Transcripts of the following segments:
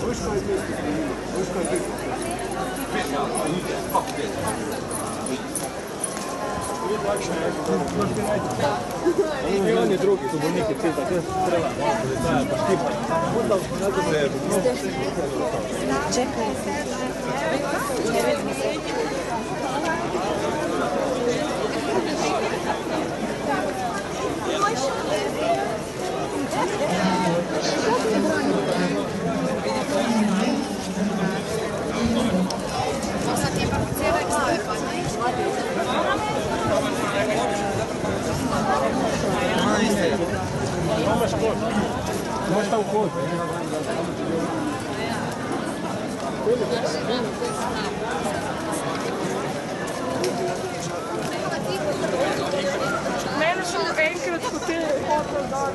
I oni drugi su bolniki, ti tako treba. Čekaj. Možda u kod. Mene su enkrat hoteli hotel dol.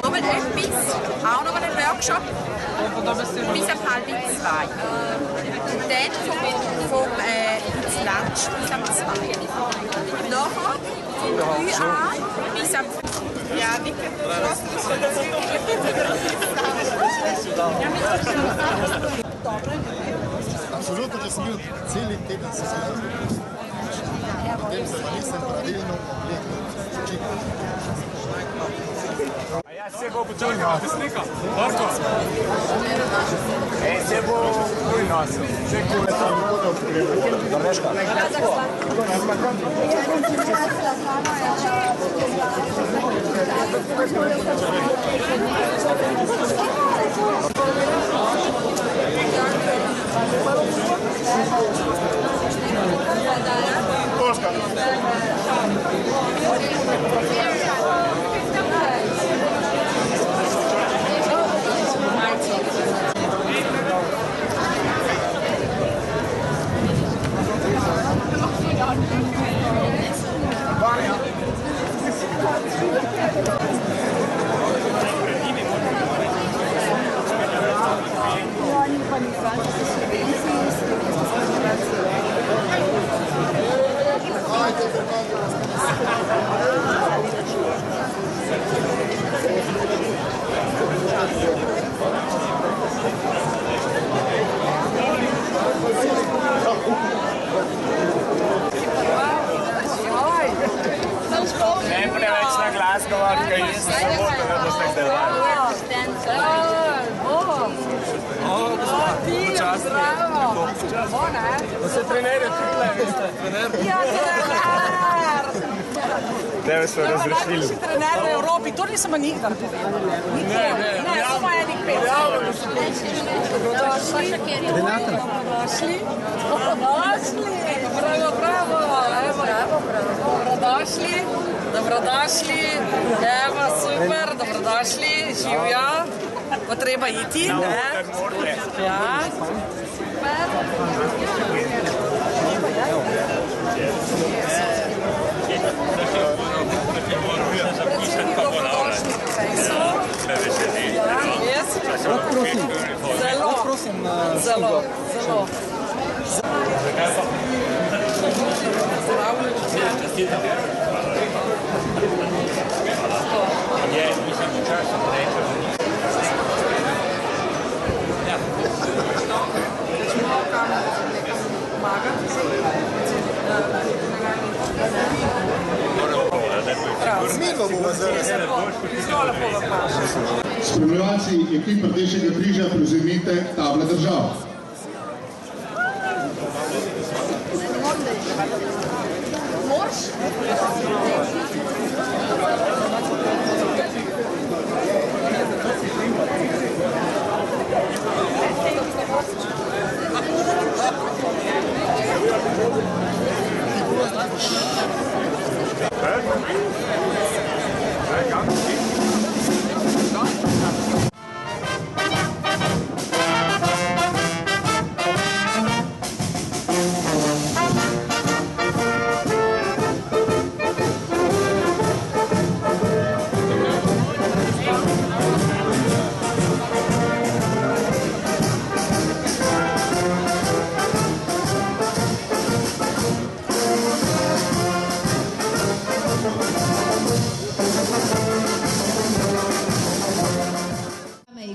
Noch etwas, auch noch einen Workshop bis um 1:30. Und dann vom Lunch bis um 2. Nachher vom 3 an bis um 5. Ja, nicht Absolutno, da sem bil celi teden se potem se pa nisem pravilno oblekel. A ja se bo počakal, ti slika. Marko. Se bo prinosil. Se bo tam Norveška. Polska. Ne preveč na glas govoriti, kaj nisem soboto, da boste zdaj dali. Počasni. Da se trenerje tukaj, veste. Ja, trener! Tebe so razrešili. Najboljši trener v Evropi, to nisem nikdar povedal. Ne, samo enih 5. Dobrodošli. Dobrodošli. Evo, super, dobrodošli. Živjo. Bo treba iti, ne? Ja. Super. Predsednik, dobrodošli. Zelo. Zelo. Spremljevalci ekip Rdečega križa prevzemite table držav.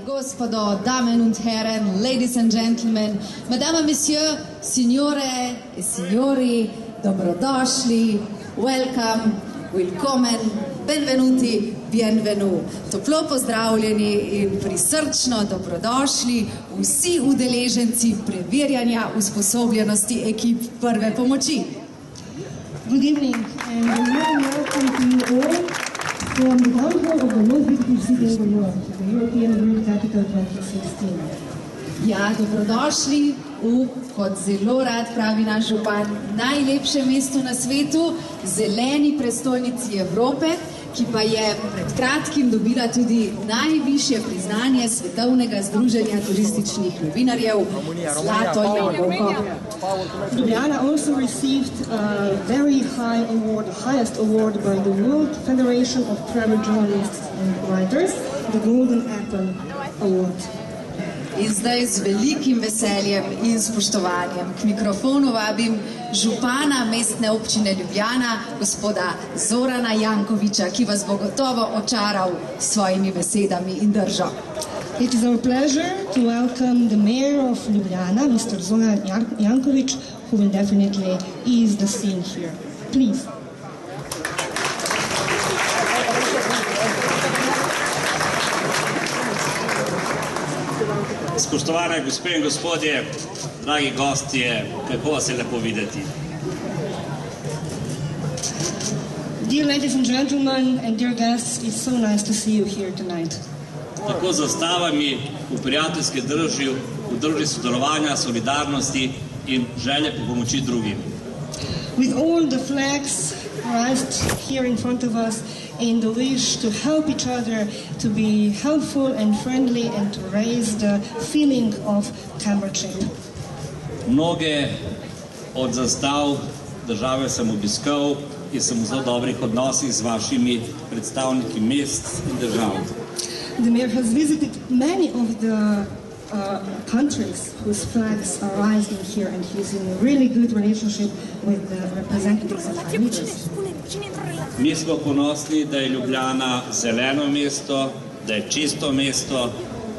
Gospodo, Damen und Herren, Ladies and Gentlemen, Madame, Monsieur, Signore e Signori, dobrodošli, welcome, willkommen, benvenuti, bienvenue. Toplo pozdravljeni in prisrčno dobrodošli vsi udeleženci preverjanja usposobljenosti ekip prve pomoči. Good evening and a warm welcome to you all from the town hall of the most beautiful city in the world, the European World Capital 2016. Ja, dobrodošli v, kot zelo rad pravi naš župan, najlepše mesto na svetu, zeleni prestolnici Evrope, ki pa je pred kratkim dobila tudi najvišje priznanje Svetovnega združenja turističnih novinarjev, Zlato jabolko. Ljubljana also received a very high award, the highest award by the World Federation of Travel Journalists and Writers, the Golden Apple Award. In zdaj z velikim veseljem in spoštovanjem k mikrofonu vabim župana mestne občine Ljubljana, gospoda Zorana Jankovića, ki vas bo gotovo očaral s svojimi besedami in držo. It is our pleasure to welcome the mayor of Ljubljana, Mr. Zoran Janković, who will definitely ease the scene here. Please. Spoštovane gospe in gospodje, dragi gostje, kako vas je lepo videti. Dear ladies and gentlemen and dear guests, it's so nice to see you here tonight. Tako z zastavami v prijateljski drži, v drži sodelovanja, solidarnosti in želje po pomoči drugim. With all the flags raised here in front of us and the wish to help each other, to be helpful and friendly and to raise the feeling of comradeship. Mnoge od zastav države sem obiskal in sem v zelo dobrih odnosih z vašimi predstavniki mest in držav. The mayor has visited many of the countries whose flags are rising here, and he's in a really good relationship with the representatives of our leaders. Mi smo ponosni, da je Ljubljana zeleno mesto, da je čisto mesto,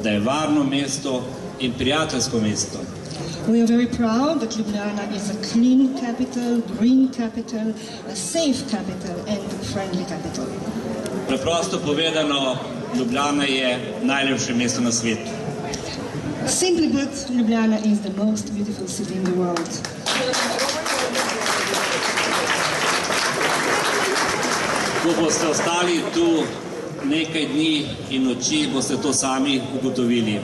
da je varno mesto in prijateljsko mesto. We are very proud that Ljubljana is a clean capital, green capital, a safe capital and friendly capital. Preprosto povedano, Ljubljana je najlepše mesto na svetu. Simply put, Ljubljana is the most beautiful city in the world. Ko boste ostali tu nekaj dni in noči, boste to sami ugotovili.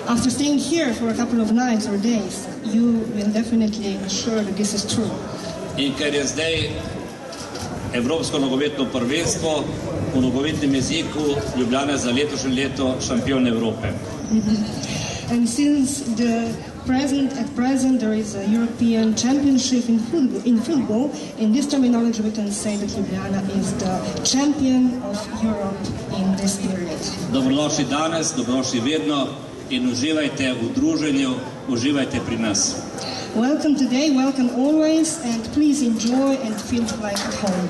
After staying here for a couple of nights or days, you will definitely assure that this is true. In ker je zdaj Evropsko nogometno prvenstvo, v nogometnem jeziku Ljubljana za letošnje leto šampion Evrope. And since at present there is a European Championship in football, in this terminology we can say that Ljubljana is the champion of Europe in this period. Dobrodošli danes, dobrodošli vedno in uživajte v druženju, uživajte pri nas. Welcome today, welcome always, and please enjoy and feel like at home.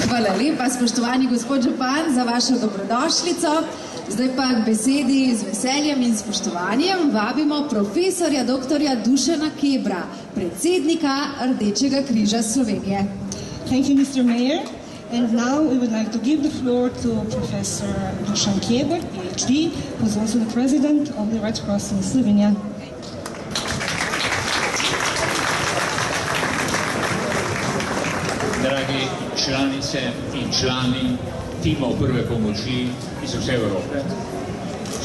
Hvala lepa, spoštovani gospod župan, za vašo dobrodošlico. Zdaj pa k besedi z veseljem in spoštovanjem vabimo profesorja doktorja Dušana Kebra, predsednika Rdečega križa Slovenije. Thank you, Mr. Mayor. And now we would like to give the floor to Professor Dušan Keber, PhD, who is also the president of the Red Cross in Slovenia. Dragi članice in člani timov prve pomoči iz vse Evrope,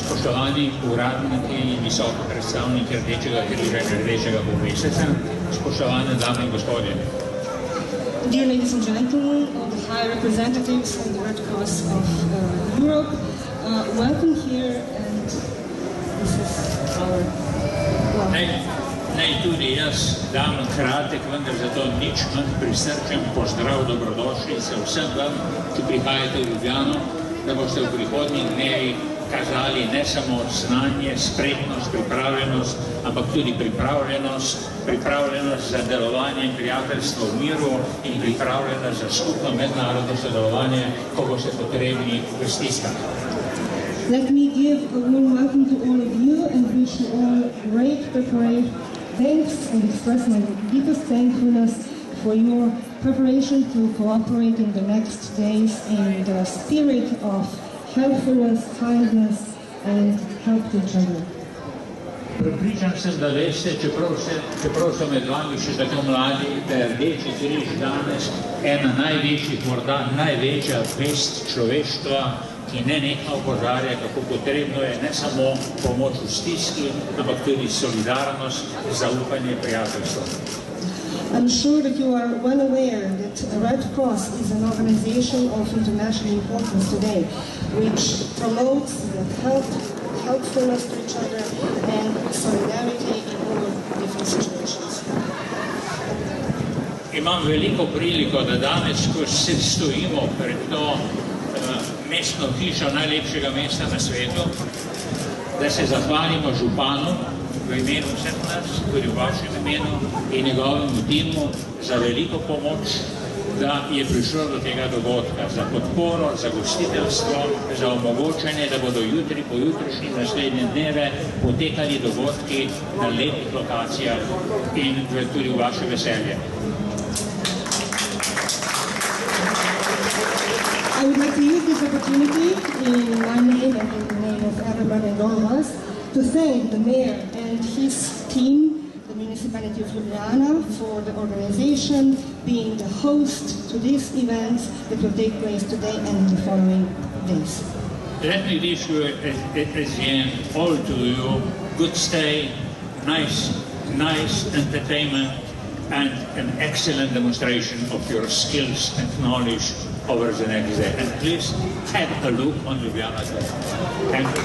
spoštovani uradniki in visoki predstavniki Rdečega križa in Rdečega polmeseca, spoštovane dame in gospodje. Dear ladies and gentlemen, all the high representatives of the Red Cross of Europe, welcome here, and this is our welcome. Naj tudi jaz dam kratek, vendar zato nič manj prisrčen pozdrav, dobrodošli se vsem vam, ki prihajate v Ljubljano, da boste v prihodnjih dnevih kazali ne samo znanje, spretnost, pripravljenost, ampak tudi pripravljenost pripravljenost za delovanje in prijateljstvo v miru in pripravljenost za skupno mednarodno sodelovanje, ko boste potrebni v stiskah. Let me give a warm welcome to all of you and wish you all great preparation. Thanks and express my deepest thankfulness for your preparation to cooperate in the next days in the spirit of helpfulness, kindness and help to each other. Pripričan sem, da veste, čeprav so med vami še tako mladi, da je Rdeči križ danes ena največjih, morda največja vest človeštva, ki nenehno opozarja, kako potrebno je ne samo pomoč v stiski, ampak tudi solidarnost, zaupanje, prijateljstvo. I'm sure that you are well aware that Red Cross is an organization of international importance today, which promotes the helpfulness to each other and solidarity in all different situations. Imam veliko priliko, da danes, ko se stojimo pred to mestno hišo najlepšega mesta na svetu, da se zahvalimo županu v imenu vseh nas, tudi v vašem imenu in njegovemu timu za veliko pomoč, da je prišlo do tega dogodka, za podporo, za gostiteljstvo, za omogočanje, da bodo jutri, pojutrišnji, naslednje dneve potekali dogodki na lepih lokacijah in tudi v vaše veselje. I would like to use this opportunity in my name and in the name of everybody and all of us to thank the mayor and his team, the municipality of Ljubljana, for the organization, being the host to these events that will take place today and in the following days. Let me wish you at the end, all to you, good stay, nice entertainment, and an excellent demonstration of your skills and knowledge over the next day. And please have a look on Ljubljana today. Thank you.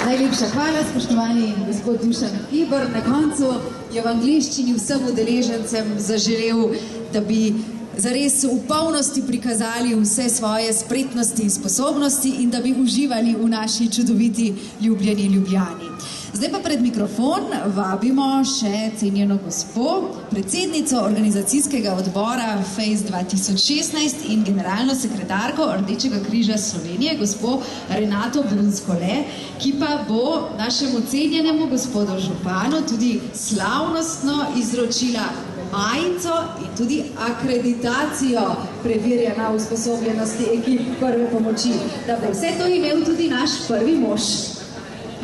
Najlepša hvala, spoštovani gospod Dušan Hribar. Na koncu je v angleščini vsem udeležencem zaželel, da bi zares v polnosti prikazali vse svoje spretnosti in sposobnosti in da bi uživali v naši čudoviti ljubljeni Ljubljani. Zdaj pa pred mikrofon vabimo še cenjeno gospo, predsednico organizacijskega odbora FACE 2016 in generalno sekretarko Rdečega križa Slovenije, gospo Renato Brunskole, ki pa bo našemu cenjenemu gospodu županu tudi slavnostno izročila majico in tudi akreditacijo preverjanja usposobljenosti ekip prve pomoči, da bo vse to imel tudi naš prvi mož.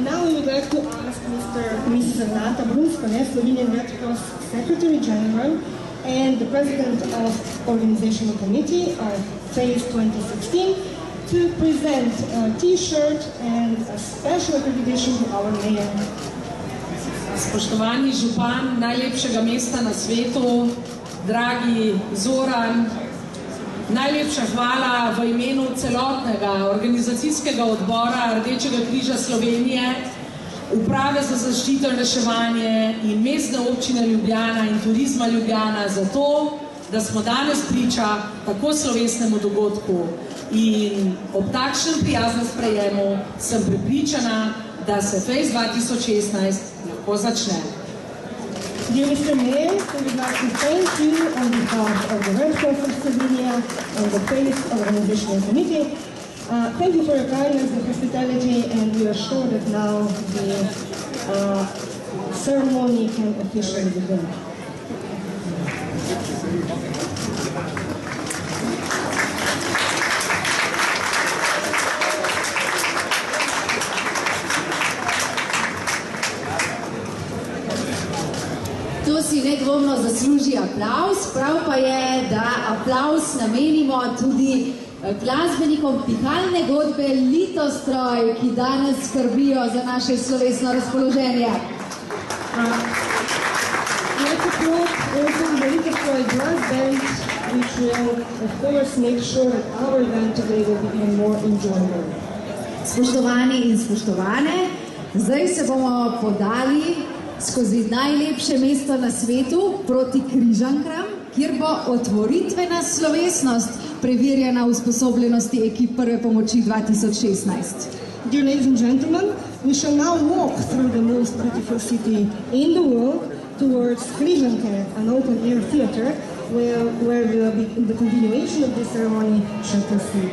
Now we would like to ask Mrs. Renata Brunskole, Slovenian Red Cross Secretary General and the President of Organizational Committee of FACE 2016 to present a T-shirt and a special accreditation to our mayor. Spoštovani župan najlepšega mesta na svetu, dragi Zoran, najlepša hvala v imenu celotnega organizacijskega odbora Rdečega križa Slovenije, Uprave za zaščito in reševanje in Mestne občine Ljubljana in Turizma Ljubljana za to, da smo danes priča tako slovesnemu dogodku. In ob takšnem prijaznem sprejemu sem prepričana, da se FACE 2016 lahko začne. Dear Mr. Mayor, we would like to thank you on behalf of the Red Cross of Slovenia and the FACE Organizational Committee. Thank you for your kindness and hospitality, and we are sure that now the ceremony can officially begin. To si nedvomno zasluži aplavz, prav pa je, da aplavz namenimo tudi glasbenikom pihalne godbe Litostroj, ki danes skrbijo za naše slovesno razpoloženje. Let's applaud also the Litostroj brass band, which will, of course, make sure that our event today will be even more enjoyable. Spoštovani in spoštovane, zdaj se bomo podali skozi najlepše mesto na svetu proti Križankram, kjer bo otvoritvena slovesnost preverjena usposobljenosti ekip prve pomoči 2016. dear ladies and gentlemen, we shall now walk through the most beautiful city in the world towards Križanke, an open-air theater where the continuation of this ceremony shall proceed.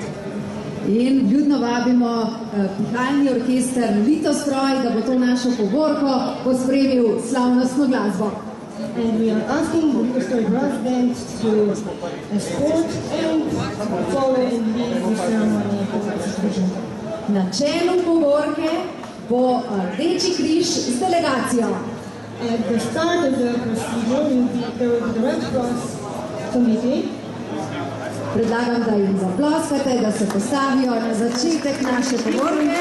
In ljudno vabimo pihalni orkester Litostroj, da bo to našo povorko pospremil slavnostno glasbo. And we are asking the Litostroj brass band to escort and follow and lead the ceremony towards Križanke. Na čelu povorke bo Rdeči križ z delegacijo. At the start of the procedure will be the Red Cross committee. Predlagam, da jim zaploskate, da se postavijo na začetek naše povorke.